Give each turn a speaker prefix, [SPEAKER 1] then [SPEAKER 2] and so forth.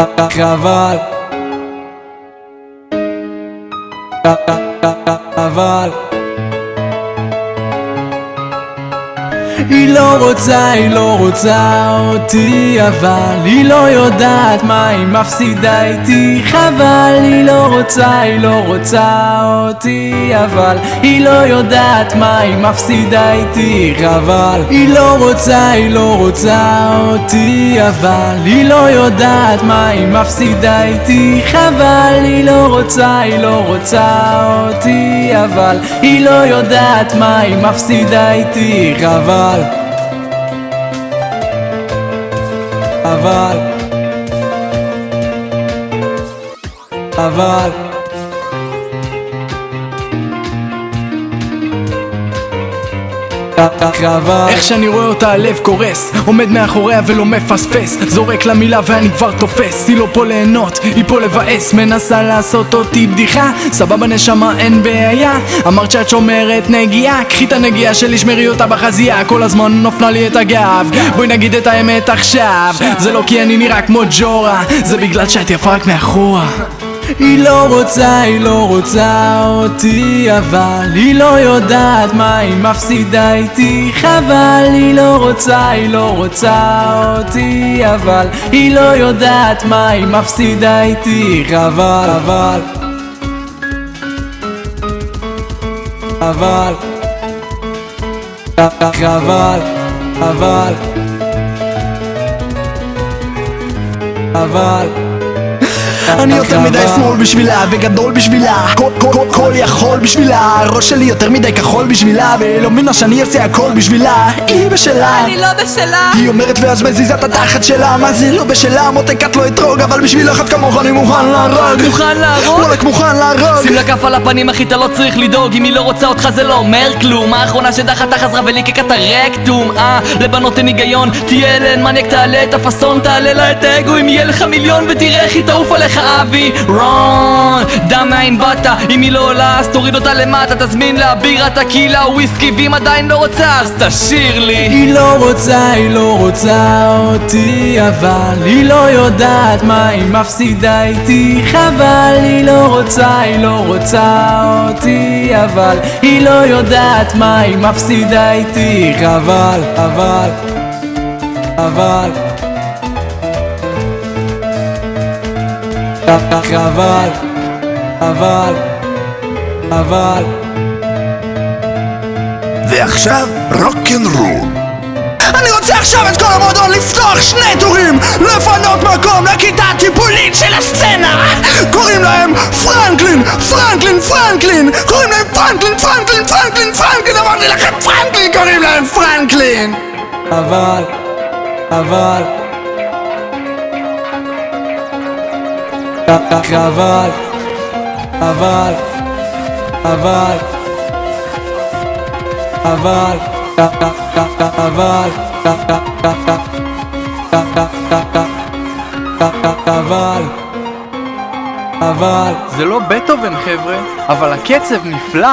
[SPEAKER 1] חבל, אבל היא לא רוצה אותי, אבל היא לא יודעת מה היא מפסידה איתי. חבל, היא לא רוצה אותי, אבל היא לא יודעת מה היא מפסידה איתי. חבל, היא לא רוצה אותי, אבל היא לא יודעת מה היא מפסידה איתי. חבל, היא לא רוצה אותי, אבל היא לא יודעת מה היא מפסידה איתי. חבל, אבל איך שאני רואה אותה הלב קורס, עומד מאחוריה ולא מפספס, זורק לה מילה ואני כבר תופס. היא לא פה ליהנות, היא פה לבאס, מנסה לעשות אותי בדיחה. סבבה נשמה, אין בעיה, אמרת שאת שומרת נגיעה, קחי את הנגיעה שלי, שמרי אותה בחזייה, כל הזמן נופנה לי את הגב. בואי נגיד את האמת עכשיו, זה לא כי אני נראה כמו ג'ורה, זה בגלל שאת יפה רק מאחורה. היא לא רוצה אותי, אבל היא לא יודעת מה היא מפסידה איתי. חבל, היא לא רוצה אותי, אבל היא לא יודעת מה היא מפסידה איתי. חבל,
[SPEAKER 2] אני יותר מדי שמאל בשבילה וגדול בשבילה, כל יכול בשבילה, הראש שלי יותר מדי כחול בשבילה, והיא לא מבינה שאני אעשה הכל בשבילה. היא בשלה,
[SPEAKER 3] אני לא בשלה.
[SPEAKER 2] היא אומרת ואז מזיזה את התחת שלה, מה זה לא בשלה? מותקת לא אתרוג, אבל בשביל אחד כמוך אני מוכן להרוג. וואלק מוכן להרוג.
[SPEAKER 3] שים לה כף על הפנים אחי, אתה לא צריך לדאוג, אם היא לא רוצה אותך זה לא אומר כלום. האחרונה שדחתה חזרה וליקקה את הרקטום. לבנות אין היגיון, תהיה אלן מניאק, תעלה את הפסון, תעלה לה את האגו, אם יהיה לך מיליון ותראה איך היא תעוף עליך אבי רון. דם מאין באת, אם היא לא עולה אז תוריד אותה למטה, תזמין לה בירה, טקילה, וויסקי, ואם עדיין לא רוצה אז תשאיר לי.
[SPEAKER 1] היא לא רוצה אותי, אבל היא לא יודעת מה היא מפסידה איתי. חבל, היא לא רוצה אותי, אבל היא לא יודעת מה היא מפסידה איתי. חבל,
[SPEAKER 2] ועכשיו רוק'נ'רול. אני רוצה עכשיו את כל המועדון לפתוח שני טורים, לפנות מקום לכיתה הטיפולית של הסצנה. קוראים להם פרנקלין, קוראים להם פרנקלין, אמרתי לכם פרנקלין, קוראים להם פרנקלין.
[SPEAKER 1] אבל
[SPEAKER 4] זה לא בטהובן חבר'ה, אבל הקצב נפלא.